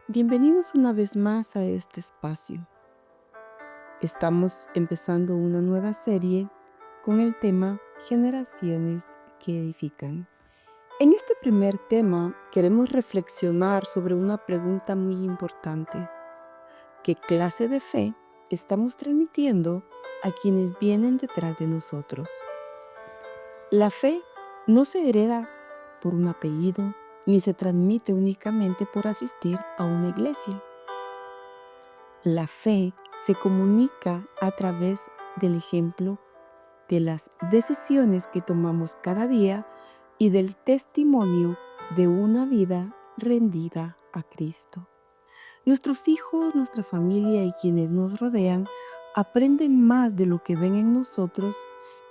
Bienvenidos una vez más a este espacio. Estamos empezando una nueva serie con el tema Generaciones que edifican. En este primer tema queremos reflexionar sobre una pregunta muy importante. ¿Qué clase de fe estamos transmitiendo a quienes vienen detrás de nosotros? La fe no se hereda por un apellido ni se transmite únicamente por asistir a una iglesia. La fe se comunica a través del ejemplo, de las decisiones que tomamos cada día y del testimonio de una vida rendida a Cristo. Nuestros hijos, nuestra familia y quienes nos rodean aprenden más de lo que ven en nosotros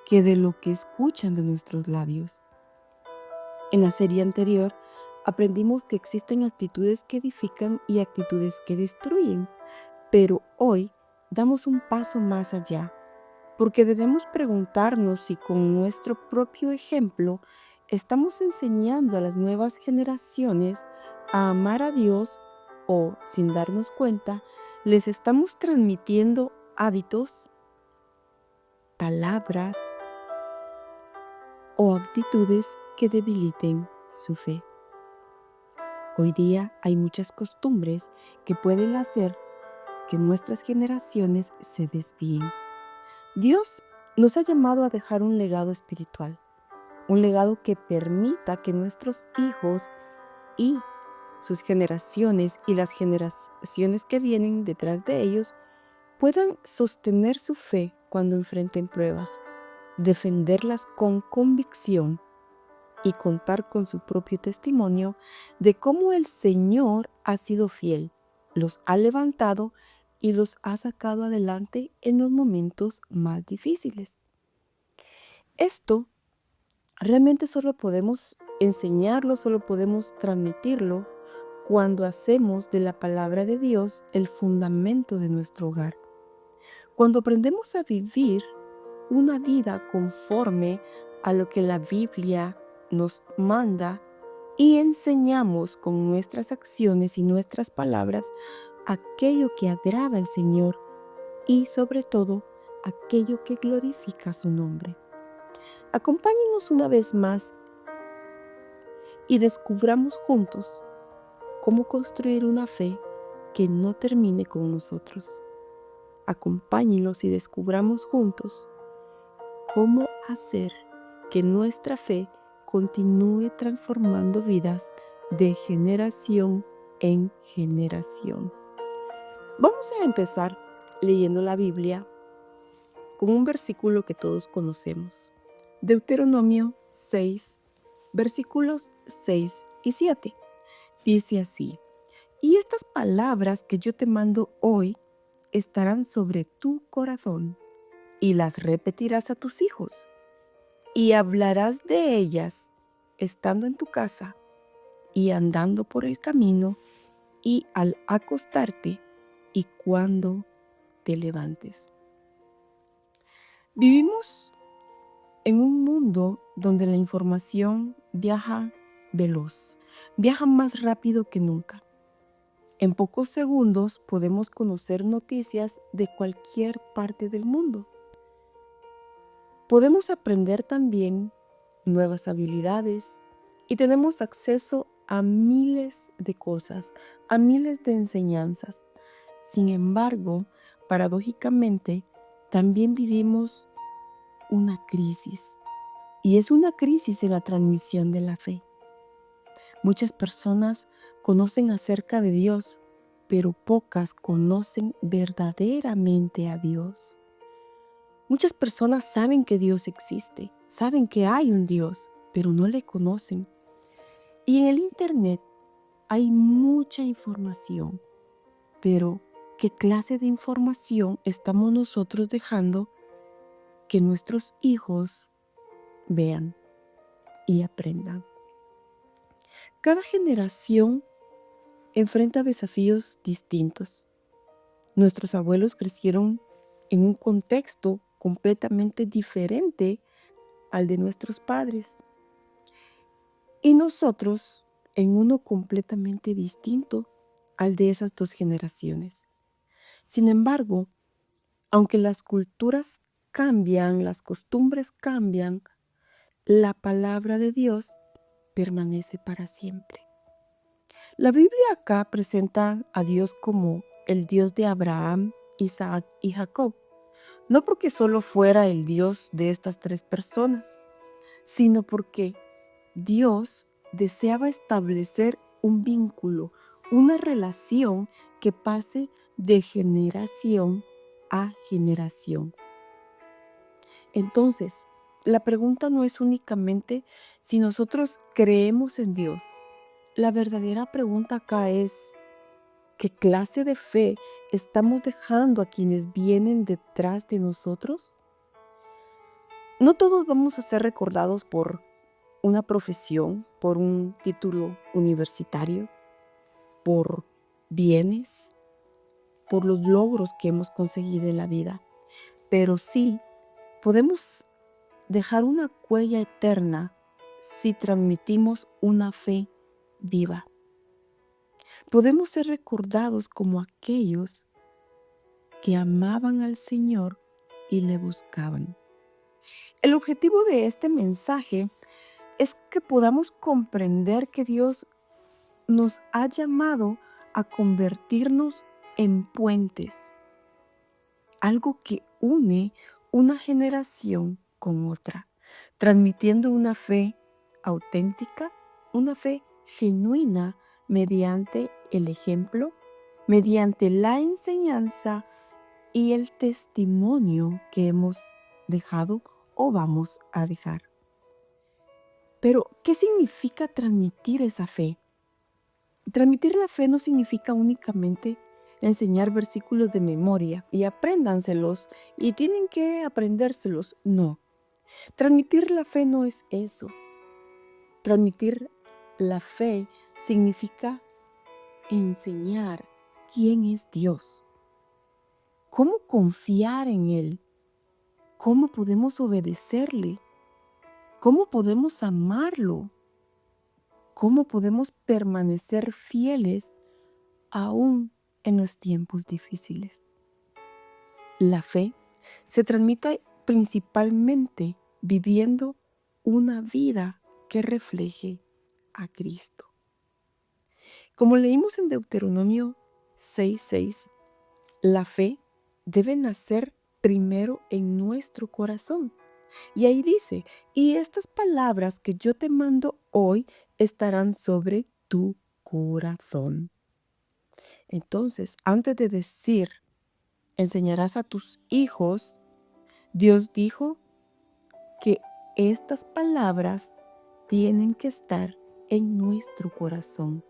que de lo que escuchan de nuestros labios. En la serie anterior aprendimos que existen actitudes que edifican y actitudes que destruyen. Pero hoy damos un paso más allá, porque debemos preguntarnos si con nuestro propio ejemplo estamos enseñando a las nuevas generaciones a amar a Dios o, sin darnos cuenta, les estamos transmitiendo hábitos, palabras o actitudes que debiliten su fe. Hoy día hay muchas costumbres que pueden hacer que nuestras generaciones se desvíen. Dios nos ha llamado a dejar un legado espiritual, un legado que permita que nuestros hijos y sus generaciones y las generaciones que vienen detrás de ellos puedan sostener su fe cuando enfrenten pruebas, defenderlas con convicción y contar con su propio testimonio de cómo el Señor ha sido fiel, los ha levantado y los ha sacado adelante en los momentos más difíciles. Esto realmente solo podemos enseñarlo, solo podemos transmitirlo cuando hacemos de la palabra de Dios el fundamento de nuestro hogar. Cuando aprendemos a vivir una vida conforme a lo que la Biblia nos manda y enseñamos con nuestras acciones y nuestras palabras aquello que agrada al Señor y sobre todo aquello que glorifica su nombre. Acompáñenos una vez más y descubramos juntos cómo construir una fe que no termine con nosotros. Acompáñenos y descubramos juntos cómo hacer que nuestra fe continúe transformando vidas de generación en generación. Vamos a empezar leyendo la Biblia con un versículo que todos conocemos. Deuteronomio 6, versículos 6 y 7. Dice así: y estas palabras que yo te mando hoy estarán sobre tu corazón y las repetirás a tus hijos y hablarás de ellas estando en tu casa y andando por el camino y al acostarte y cuando te levantes. Vivimos en un mundo donde la información viaja veloz, viaja más rápido que nunca. En pocos segundos podemos conocer noticias de cualquier parte del mundo. Podemos aprender también nuevas habilidades y tenemos acceso a miles de cosas, a miles de enseñanzas. Sin embargo, paradójicamente, también vivimos una crisis, y es una crisis en la transmisión de la fe. Muchas personas conocen acerca de Dios, pero pocas conocen verdaderamente a Dios. Muchas personas saben que Dios existe, saben que hay un Dios, pero no le conocen. Y en el Internet hay mucha información, pero ¿qué clase de información estamos nosotros dejando que nuestros hijos vean y aprendan? Cada generación enfrenta desafíos distintos. Nuestros abuelos crecieron en un contexto completamente diferente al de nuestros padres y nosotros en uno completamente distinto. al de esas dos generaciones. Sin embargo, aunque las culturas cambian, las costumbres cambian, la palabra de Dios permanece para siempre. La Biblia acá presenta a Dios como el Dios de Abraham, Isaac y Jacob, no porque solo fuera el Dios de estas tres personas, sino porque Dios deseaba establecer un vínculo, una relación que pase de generación a generación. Entonces, la pregunta no es únicamente si nosotros creemos en Dios. La verdadera pregunta acá es, ¿qué clase de fe estamos dejando a quienes vienen detrás de nosotros? No todos vamos a ser recordados por una profesión, por un título universitario, por bienes, por los logros que hemos conseguido en la vida, pero sí podemos dejar una huella eterna si transmitimos una fe viva. Podemos ser recordados como aquellos que amaban al Señor y le buscaban. El objetivo de este mensaje es que podamos comprender que Dios nos ha llamado a convertirnos en puentes, algo que une una generación con otra, transmitiendo una fe auténtica, una fe genuina mediante el ejemplo, mediante la enseñanza y el testimonio que hemos dejado o vamos a dejar. Pero, ¿qué significa transmitir esa fe? Transmitir la fe no significa únicamente enseñar versículos de memoria y apréndanselos y tienen que aprendérselos. No, transmitir la fe no es eso. Transmitir la fe significa enseñar quién es Dios, cómo confiar en Él, cómo podemos obedecerle, cómo podemos amarlo, cómo podemos permanecer fieles aún en los tiempos difíciles. La fe se transmite principalmente viviendo una vida que refleje a Cristo. Como leímos en Deuteronomio 6:6, la fe debe nacer primero en nuestro corazón. Y ahí dice, y estas palabras que yo te mando hoy estarán sobre tu corazón. Entonces, antes de decir, enseñarás a tus hijos, Dios dijo que estas palabras tienen que estar en nuestro corazón.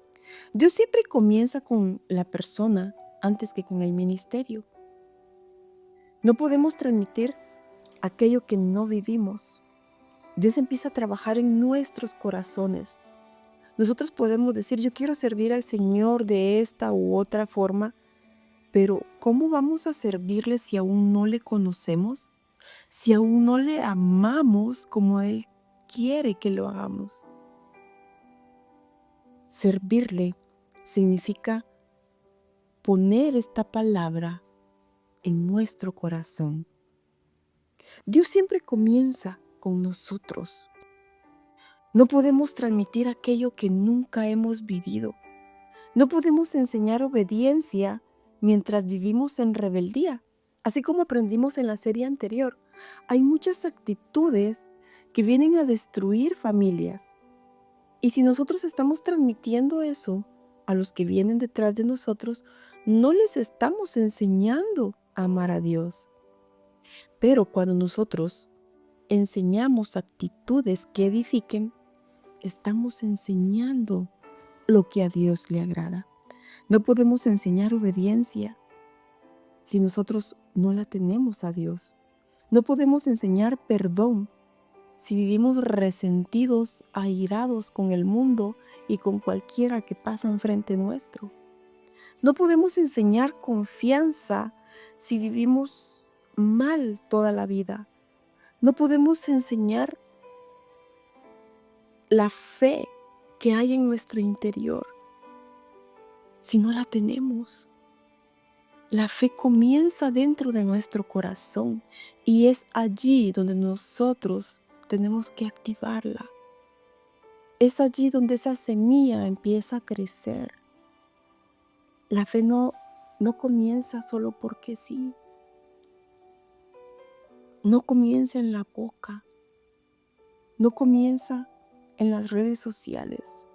Dios siempre comienza con la persona antes que con el ministerio. No podemos transmitir aquello que no vivimos. Dios empieza a trabajar en nuestros corazones. Nosotros podemos decir, yo quiero servir al Señor de esta u otra forma, pero ¿cómo vamos a servirle si aún no le conocemos? Si aún no le amamos como Él quiere que lo hagamos. Servirle significa poner esta palabra en nuestro corazón. Dios siempre comienza con nosotros. No podemos transmitir aquello que nunca hemos vivido. No podemos enseñar obediencia mientras vivimos en rebeldía. Así como aprendimos en la serie anterior, hay muchas actitudes que vienen a destruir familias. Y si nosotros estamos transmitiendo eso a los que vienen detrás de nosotros, no les estamos enseñando a amar a Dios. Pero cuando nosotros enseñamos actitudes que edifiquen, estamos enseñando lo que a Dios le agrada. No podemos enseñar obediencia si nosotros no la tenemos a Dios. No podemos enseñar perdón si vivimos resentidos, airados con el mundo y con cualquiera que pasa enfrente nuestro. No podemos enseñar confianza si vivimos mal toda la vida. No podemos enseñar la fe que hay en nuestro interior si no la tenemos? La fe comienza dentro de nuestro corazón y es allí donde nosotros tenemos que activarla. Es allí donde esa semilla empieza a crecer. La fe no comienza solo porque sí. No comienza en la boca. No comienza en las redes sociales.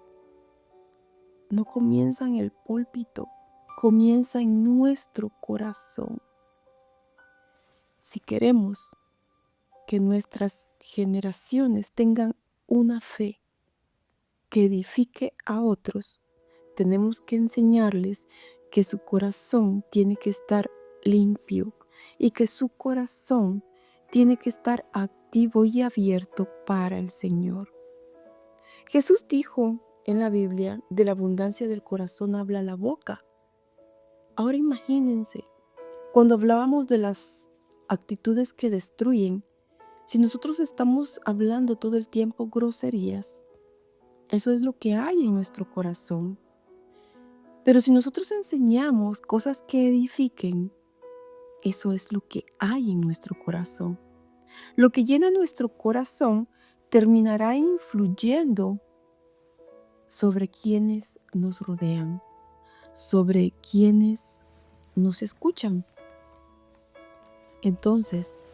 No comienza en el púlpito. Comienza en nuestro corazón. Si queremos que nuestras generaciones tengan una fe que edifique a otros, tenemos que enseñarles que su corazón tiene que estar limpio y que su corazón tiene que estar activo y abierto para el Señor. Jesús dijo en la Biblia, de la abundancia del corazón habla la boca. Ahora imagínense, cuando hablábamos de las actitudes que destruyen, si nosotros estamos hablando todo el tiempo groserías, eso es lo que hay en nuestro corazón. Pero si nosotros enseñamos cosas que edifiquen, eso es lo que hay en nuestro corazón. Lo que llena nuestro corazón terminará influyendo sobre quienes nos rodean, sobre quienes nos escuchan. Entonces,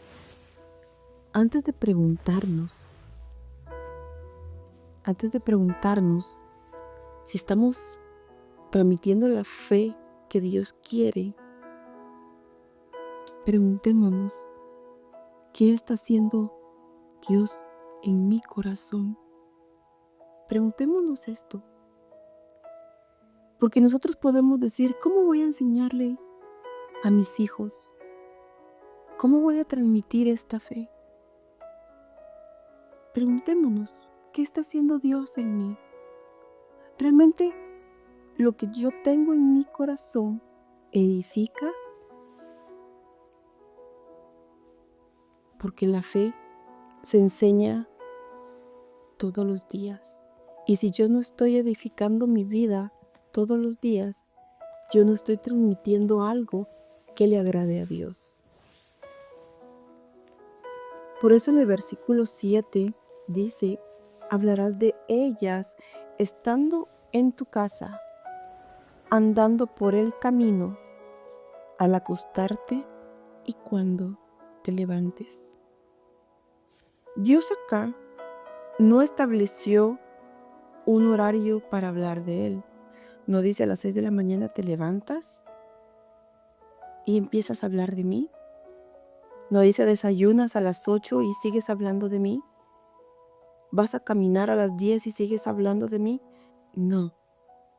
antes de preguntarnos si estamos transmitiendo la fe que Dios quiere, preguntémonos, ¿qué está haciendo Dios en mi corazón? Preguntémonos esto, porque nosotros podemos decir, ¿cómo voy a enseñarle a mis hijos? ¿Cómo voy a transmitir esta fe? Preguntémonos, ¿qué está haciendo Dios en mí? ¿Realmente lo que yo tengo en mi corazón edifica? Porque la fe se enseña todos los días. Y si yo no estoy edificando mi vida todos los días, yo no estoy transmitiendo algo que le agrade a Dios. Por eso en el versículo 7 dice, hablarás de ellas estando en tu casa, andando por el camino, al acostarte y cuando te levantes. Dios acá no estableció un horario para hablar de Él. No dice a las 6 de la mañana te levantas y empiezas a hablar de mí. No dice desayunas a las 8 y sigues hablando de mí. ¿Vas a caminar a las 10 y sigues hablando de mí? No,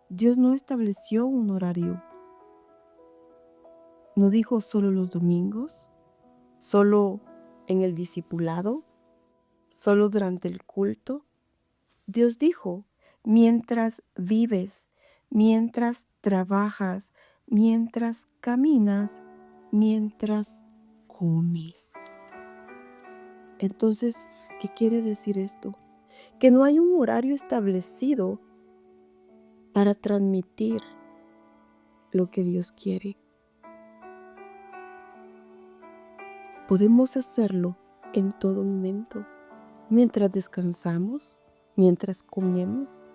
Dios no estableció un horario. No dijo solo los domingos, solo en el discipulado, solo durante el culto. Dios dijo, mientras vives, mientras trabajas, mientras caminas, mientras comes. Entonces, ¿qué quiere decir esto? Que no hay un horario establecido para transmitir lo que Dios quiere. Podemos hacerlo en todo momento, mientras descansamos, mientras comemos,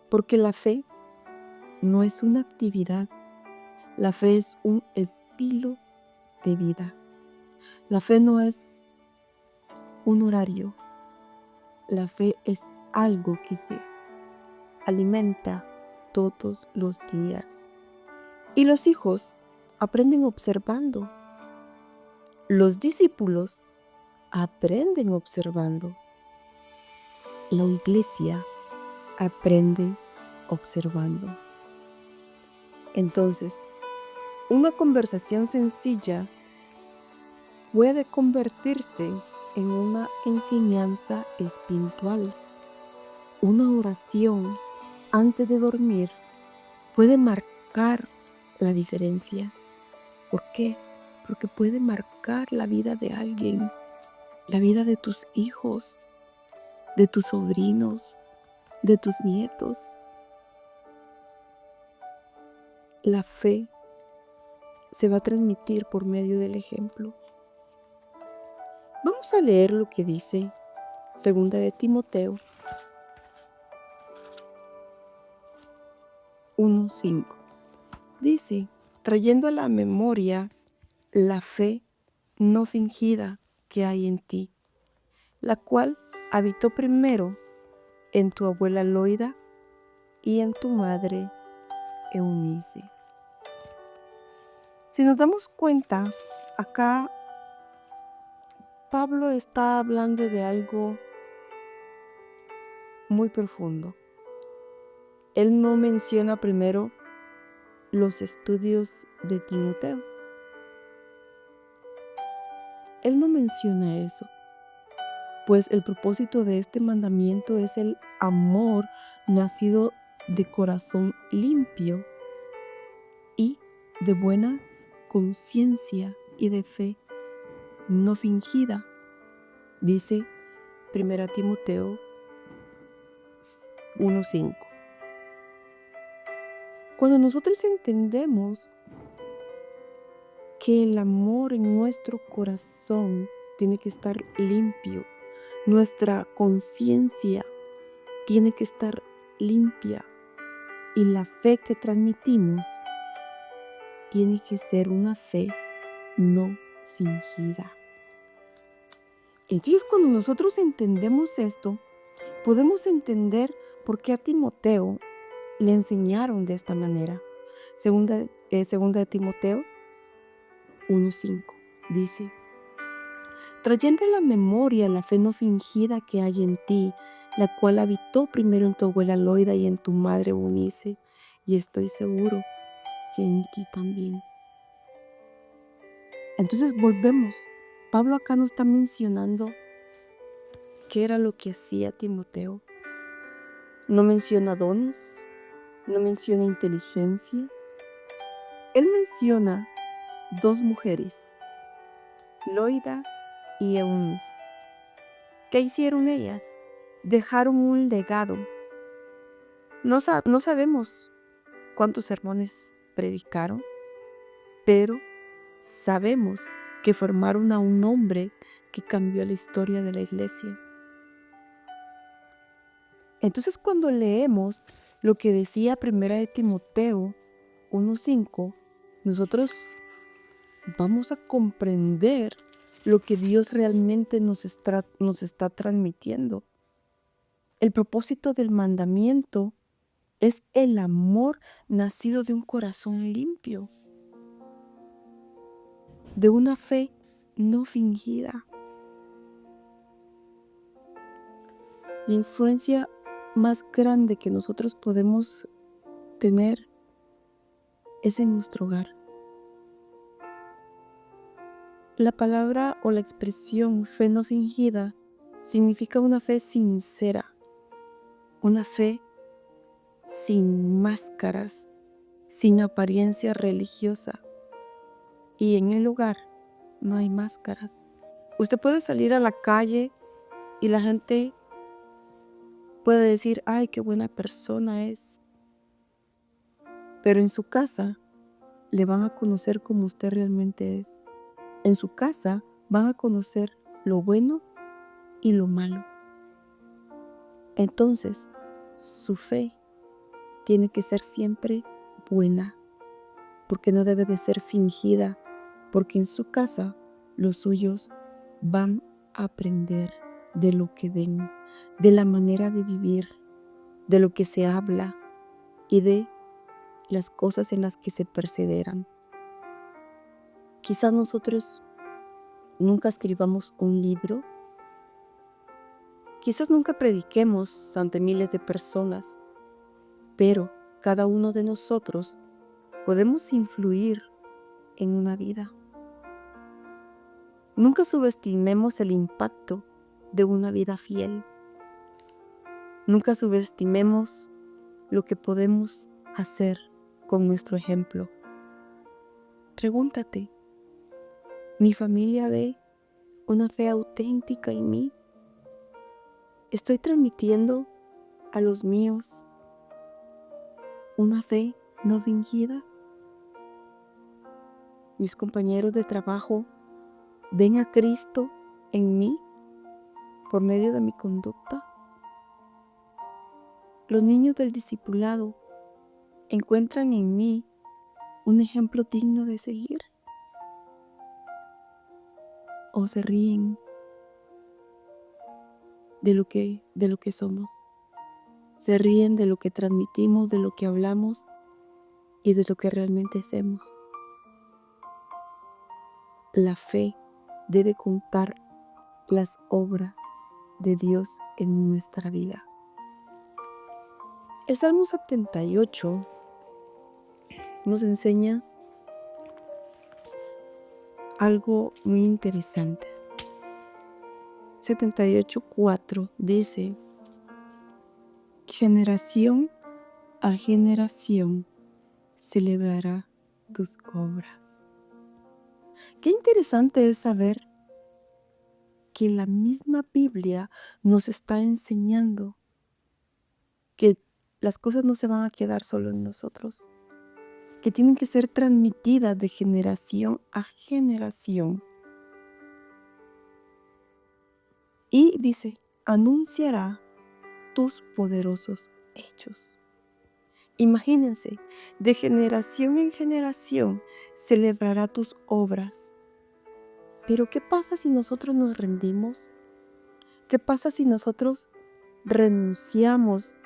porque la fe no es una actividad, la fe es un estilo de vida. La fe no es un horario, la fe es algo que se alimenta todos los días. Y los hijos aprenden observando. Los discípulos aprenden observando. La iglesia aprende observando. Entonces, una conversación sencilla puede convertirse en una enseñanza espiritual. Una oración antes de dormir puede marcar la diferencia. ¿Por qué? Porque puede marcar la vida de alguien, la vida de tus hijos, de tus sobrinos, de tus nietos. La fe se va a transmitir por medio del ejemplo. Vamos a leer lo que dice 2 de Timoteo 1:5. Dice, trayendo a la memoria la fe no fingida que hay en ti, la cual habitó primero en tu abuela Loida y en tu madre Eunice. Si nos damos cuenta, acá Pablo está hablando de algo muy profundo. Él no menciona primero los estudios de Timoteo. Él no menciona eso, pues el propósito de este mandamiento es el amor nacido de corazón limpio y de buena conciencia y de fe no fingida, dice 1 Timoteo 1:5. Cuando nosotros entendemos que el amor en nuestro corazón tiene que estar limpio, nuestra conciencia tiene que estar limpia y la fe que transmitimos tiene que ser una fe no fingida. Entonces, cuando nosotros entendemos esto, podemos entender por qué a Timoteo le enseñaron de esta manera. Segunda de Timoteo 1:5 dice, trayendo a la memoria la fe no fingida que hay en ti, la cual habitó primero en tu abuela Loida y en tu madre Eunice, y estoy seguro que en ti también. Entonces volvemos. Pablo acá nos está mencionando qué era lo que hacía Timoteo. No menciona dones, no menciona inteligencia. Él menciona 2 mujeres, Loida y Eunice. ¿Qué hicieron ellas? Dejaron un legado. No sabemos cuántos sermones predicaron, pero sabemos que formaron a un hombre que cambió la historia de la iglesia. Entonces, cuando leemos lo que decía 1 de Timoteo 1:5, nosotros vamos a comprender lo que Dios realmente nos está transmitiendo. El propósito del mandamiento es el amor nacido de un corazón limpio, de una fe no fingida. La influencia más grande que nosotros podemos tener es en nuestro hogar. La palabra o la expresión fe no fingida significa una fe sincera, una fe sin máscaras, sin apariencia religiosa. Y en el hogar no hay máscaras. Usted puede salir a la calle y la gente puede decir, ay, qué buena persona es. Pero en su casa le van a conocer como usted realmente es. En su casa van a conocer lo bueno y lo malo. Entonces, su fe tiene que ser siempre buena, porque no debe de ser fingida, porque en su casa los suyos van a aprender de lo que ven, de la manera de vivir, de lo que se habla y de las cosas en las que se perseveran. Quizás nosotros nunca escribamos un libro, quizás nunca prediquemos ante miles de personas, pero cada uno de nosotros podemos influir en una vida. Nunca subestimemos el impacto de una vida fiel. Nunca subestimemos lo que podemos hacer con nuestro ejemplo. Pregúntate, ¿mi familia ve una fe auténtica en mí? ¿Estoy transmitiendo a los míos una fe no fingida? mis compañeros de trabajo ven a Cristo en mí por medio de mi conducta? Los niños del discipulado encuentran en mí un ejemplo digno de seguir, o se ríen de lo que somos, se ríen de lo que transmitimos, de lo que hablamos y de lo que realmente hacemos. La fe debe contar las obras de Dios en nuestra vida. El Salmo 78 nos enseña algo muy interesante. 78:4 dice: generación a generación celebrará tus obras. Qué interesante es saber que la misma Biblia nos está enseñando que las cosas no se van a quedar solo en nosotros, que tienen que ser transmitidas de generación a generación. Y dice, anunciará tus poderosos hechos. Imagínense, de generación en generación celebrará tus obras. Pero ¿qué pasa si nosotros nos rendimos? ¿Qué pasa si nosotros renunciamos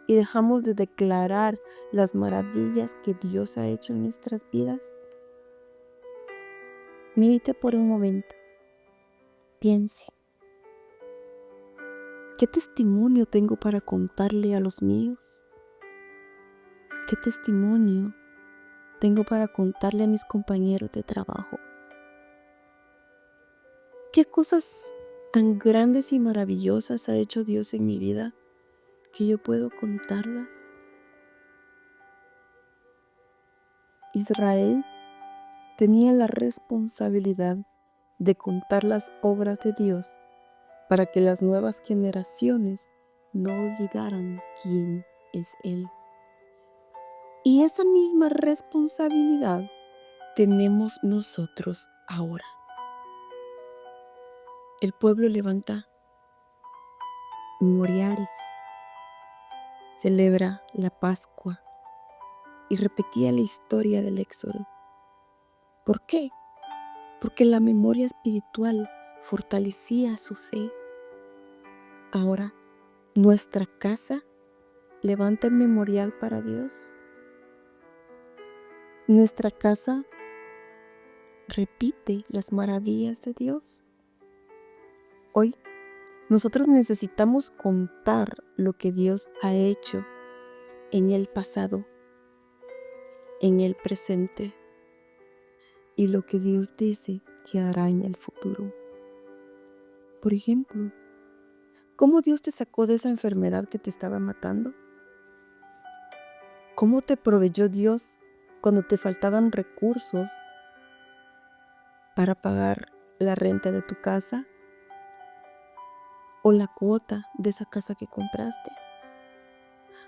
y dejamos de declarar las maravillas que Dios ha hecho en nuestras vidas? Medite por un momento. Piense. ¿Qué testimonio tengo para contarle a los míos? ¿Qué testimonio tengo para contarle a mis compañeros de trabajo? ¿Qué cosas tan grandes y maravillosas ha hecho Dios en mi vida que yo puedo contarlas? Israel tenía la responsabilidad de contar las obras de Dios para que las nuevas generaciones no olvidaran quién es Él. Y esa misma responsabilidad tenemos nosotros ahora. El pueblo levanta memoriales, celebra la Pascua y repetía la historia del Éxodo. ¿Por qué? Porque la memoria espiritual fortalecía su fe. Ahora, nuestra casa levanta el memorial para Dios. Nuestra casa repite las maravillas de Dios. Hoy, nosotros necesitamos contar lo que Dios ha hecho en el pasado, en el presente y lo que Dios dice que hará en el futuro. Por ejemplo, ¿cómo Dios te sacó de esa enfermedad que te estaba matando? ¿Cómo te proveyó Dios cuando te faltaban recursos para pagar la renta de tu casa o la cuota de esa casa que compraste?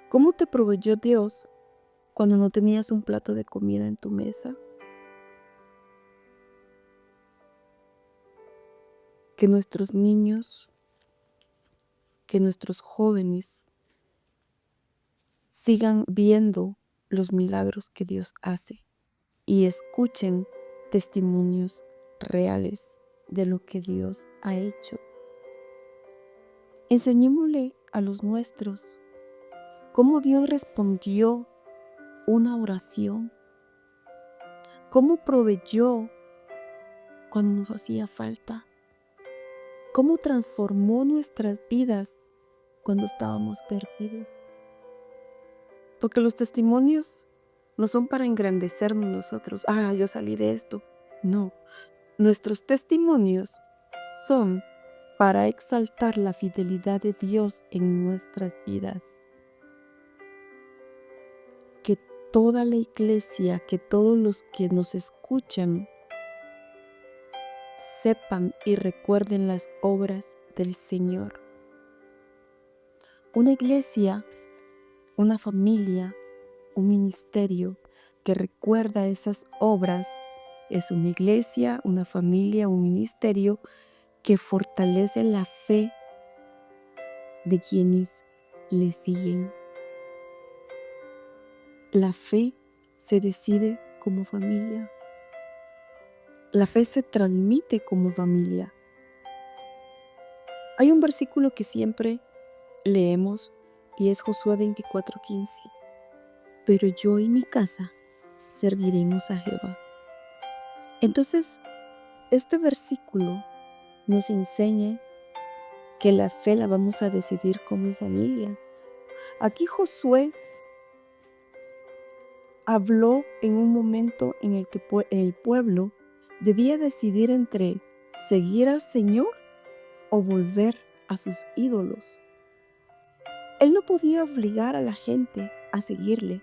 ¿Cómo te proveyó Dios cuando no tenías un plato de comida en tu mesa? Que nuestros niños, que nuestros jóvenes sigan viendo los milagros que Dios hace y escuchen testimonios reales de lo que Dios ha hecho. Enseñémosle a los nuestros cómo Dios respondió una oración, cómo proveyó cuando nos hacía falta, cómo transformó nuestras vidas cuando estábamos perdidos. Porque los testimonios no son para engrandecernos nosotros. Yo salí de esto. No, nuestros testimonios son para exaltar la fidelidad de Dios en nuestras vidas. Que toda la iglesia, que todos los que nos escuchan sepan y recuerden las obras del Señor. Una iglesia, una familia, un ministerio que recuerda esas obras es una iglesia, una familia, un ministerio que fortalece la fe de quienes le siguen. La fe se decide como familia. La fe se transmite como familia. Hay un versículo que siempre leemos y es Josué 24:15. Pero yo y mi casa serviremos a Jehová. Entonces, este versículo nos enseña que la fe la vamos a decidir como familia. Aquí Josué habló en un momento en el que el pueblo debía decidir entre seguir al Señor o volver a sus ídolos. Él no podía obligar a la gente a seguirle,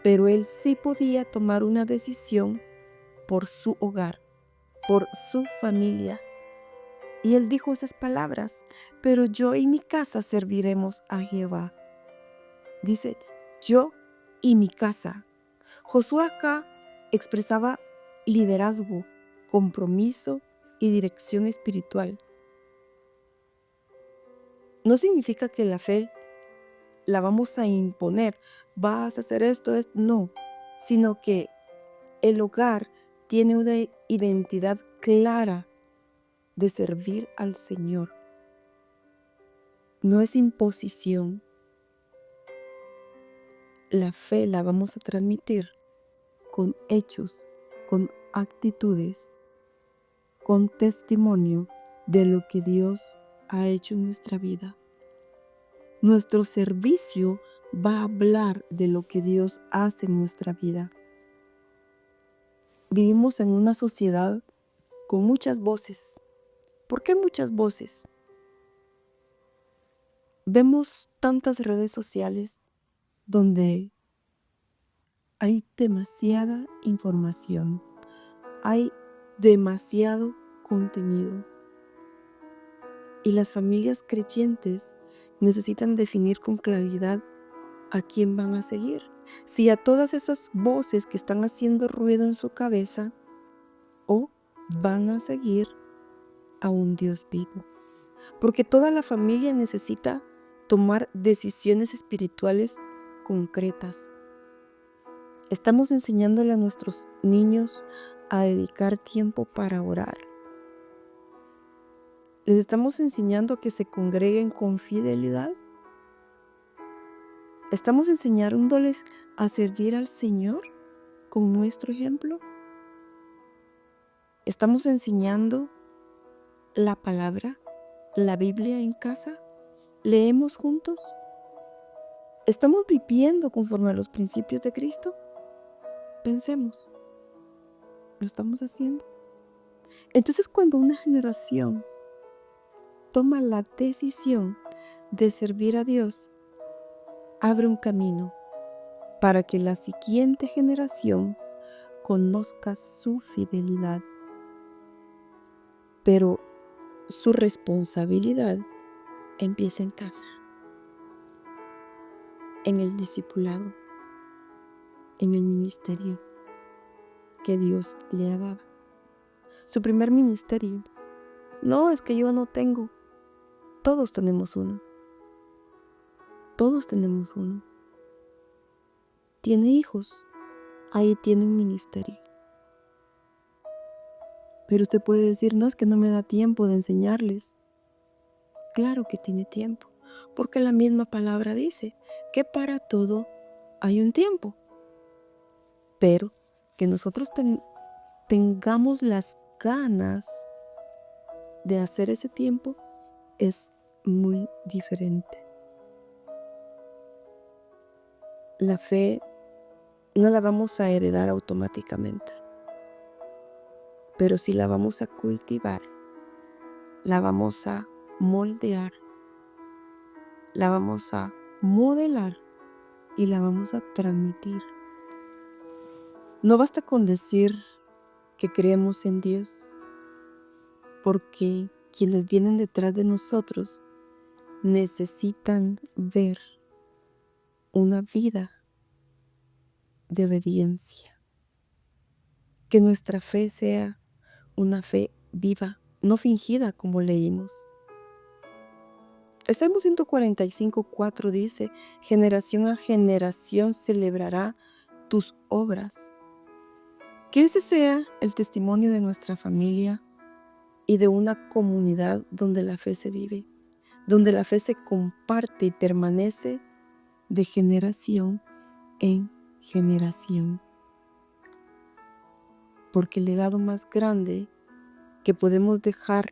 pero él sí podía tomar una decisión por su hogar, por su familia. Y él dijo esas palabras: pero yo y mi casa serviremos a Jehová. Dice, yo y mi casa. Josué acá expresaba liderazgo, compromiso y dirección espiritual. No significa que la fe la vamos a imponer, vas a hacer esto, no, sino que el hogar tiene una identidad clara de servir al Señor. No es imposición. La fe la vamos a transmitir con hechos, con actitudes, con testimonio de lo que Dios ha hecho en nuestra vida. Nuestro servicio va a hablar de lo que Dios hace en nuestra vida. Vivimos en una sociedad con muchas voces. ¿Por qué muchas voces? Vemos tantas redes sociales donde hay demasiada información, hay demasiado contenido. Y las familias creyentes necesitan definir con claridad a quién van a seguir. Si a todas esas voces que están haciendo ruido en su cabeza, o van a seguir a un Dios vivo. Porque toda la familia necesita tomar decisiones espirituales concretas. Estamos enseñándole a nuestros niños a dedicar tiempo para orar. ¿Les estamos enseñando a que se congreguen con fidelidad? ¿Estamos enseñándoles a servir al Señor con nuestro ejemplo? ¿Estamos enseñando la palabra, la Biblia en casa? ¿Leemos juntos? ¿Estamos viviendo conforme a los principios de Cristo? Pensemos, ¿lo estamos haciendo? Entonces, cuando una generación toma la decisión de servir a Dios, abre un camino para que la siguiente generación conozca su fidelidad. Pero su responsabilidad empieza en casa, en el discipulado, en el ministerio que Dios le ha dado. Su primer ministerio. No, es que yo no tengo. Todos tenemos uno. Todos tenemos uno. Tiene hijos, ahí tiene un ministerio. Pero usted puede decir, no, es que no me da tiempo de enseñarles. Claro que tiene tiempo, porque la misma palabra dice que para todo hay un tiempo. Pero que nosotros tengamos las ganas de hacer ese tiempo es muy diferente. La fe no la vamos a heredar automáticamente, pero sí la vamos a cultivar, la vamos a moldear, la vamos a modelar y la vamos a transmitir. No basta con decir que creemos en Dios, porque quienes vienen detrás de nosotros necesitan ver una vida de obediencia, Que nuestra fe sea una fe viva, no fingida como leímos. El Salmo 145:4 dice: generación a generación celebrará tus obras. Que ese sea el testimonio de nuestra familia y de una comunidad donde la fe se vive, donde la fe se comparte y permanece de generación en generación. Porque el legado más grande que podemos dejar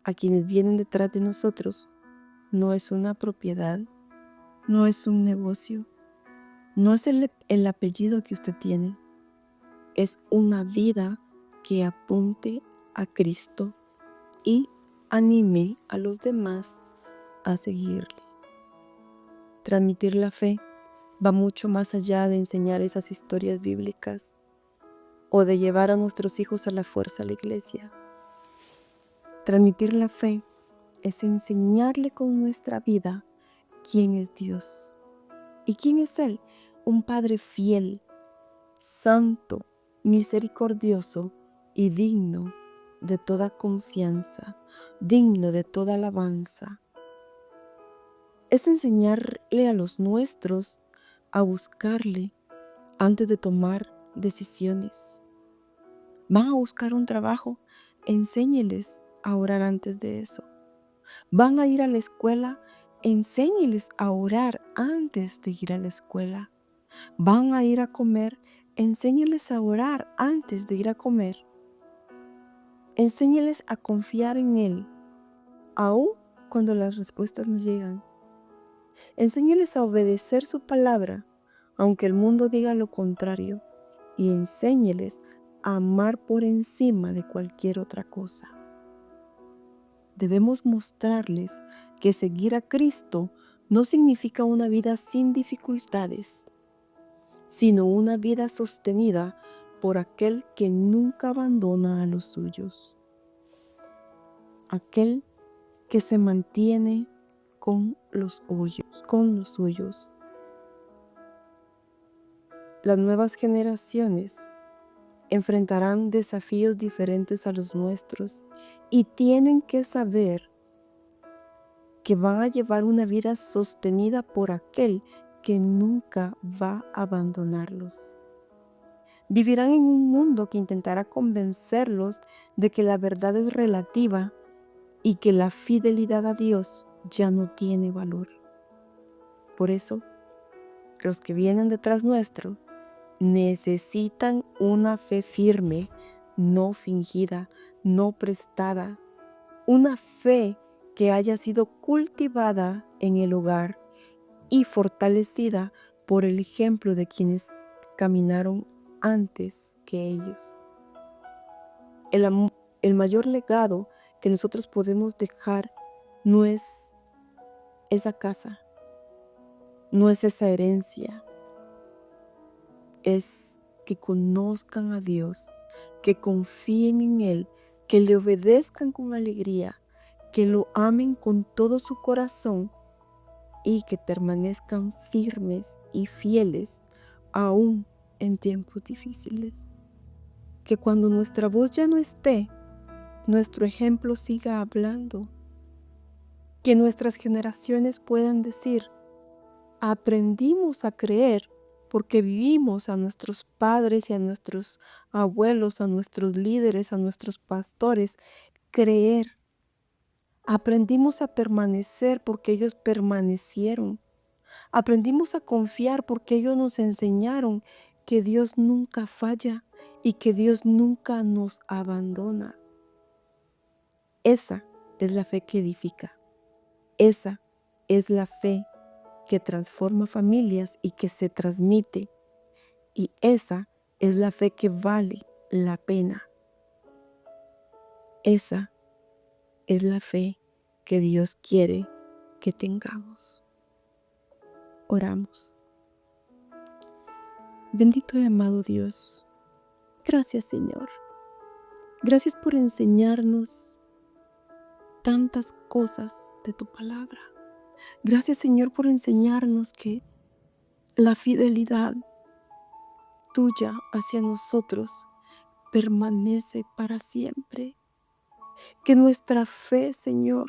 a quienes vienen detrás de nosotros no es una propiedad, no es un negocio, no es el apellido que usted tiene, es una vida que apunte a Cristo y anime a los demás a seguirle. Transmitir la fe va mucho más allá de enseñar esas historias bíblicas o de llevar a nuestros hijos a la fuerza a la iglesia. Transmitir la fe es enseñarle con nuestra vida quién es Dios. ¿Y quién es Él? Un Padre fiel, santo, misericordioso y digno de toda confianza, digno de toda alabanza. Es enseñarle a los nuestros a buscarle antes de tomar decisiones. Van a buscar un trabajo, enséñeles a orar antes de eso. Van a ir a la escuela, enséñeles a orar antes de ir a la escuela. Van a ir a comer, enséñeles a orar antes de ir a comer. Enséñeles a confiar en Él, aun cuando las respuestas no llegan. Enséñeles a obedecer su palabra, aunque el mundo diga lo contrario. Y enséñeles a amar por encima de cualquier otra cosa. Debemos mostrarles que seguir a Cristo no significa una vida sin dificultades, sino una vida sostenida por aquel que nunca abandona a los suyos, aquel que se mantiene con los suyos. Las nuevas generaciones enfrentarán desafíos diferentes a los nuestros y tienen que saber que van a llevar una vida sostenida por aquel que nunca va a abandonarlos. Vivirán en un mundo que intentará convencerlos de que la verdad es relativa y que la fidelidad a Dios ya no tiene valor. Por eso, los que vienen detrás nuestro necesitan una fe firme, no fingida, no prestada, una fe que haya sido cultivada en el hogar y fortalecida por el ejemplo de quienes caminaron antes que ellos. El mayor legado que nosotros podemos dejar no es esa casa, no es esa herencia, es que conozcan a Dios, que confíen en Él, que le obedezcan con alegría, que lo amen con todo su corazón y que permanezcan firmes y fieles aún en tiempos difíciles. Que cuando nuestra voz ya no esté, nuestro ejemplo siga hablando. Que nuestras generaciones puedan decir: aprendimos a creer porque vivimos a nuestros padres y a nuestros abuelos, a nuestros líderes, a nuestros pastores, creer. Aprendimos a permanecer porque ellos permanecieron. Aprendimos a confiar porque ellos nos enseñaron que Dios nunca falla y que Dios nunca nos abandona. Esa es la fe que edifica. Esa es la fe que transforma familias y que se transmite. Y esa es la fe que vale la pena. Esa es la fe que Dios quiere que tengamos. Oramos. Bendito y amado Dios, gracias Señor. Gracias por enseñarnos tantas cosas de tu palabra. Gracias Señor por enseñarnos que la fidelidad tuya hacia nosotros permanece para siempre. Que nuestra fe, Señor,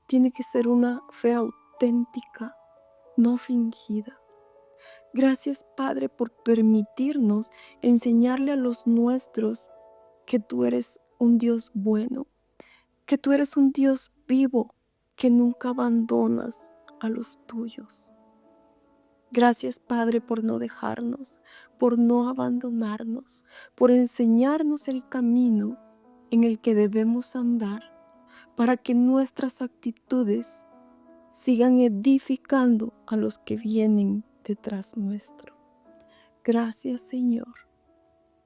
tiene que ser una fe auténtica, no fingida. Gracias, Padre, por permitirnos enseñarle a los nuestros que tú eres un Dios bueno, que tú eres un Dios vivo, que nunca abandonas a los tuyos. Gracias, Padre, por no dejarnos, por no abandonarnos, por enseñarnos el camino en el que debemos andar, para que nuestras actitudes sigan edificando a los que vienen detrás nuestro. Gracias, Señor.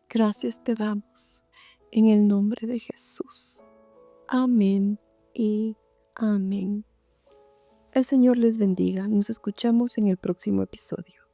Gracias te damos en el nombre de Jesús. Amén y amén. El Señor les bendiga. Nos escuchamos en el próximo episodio.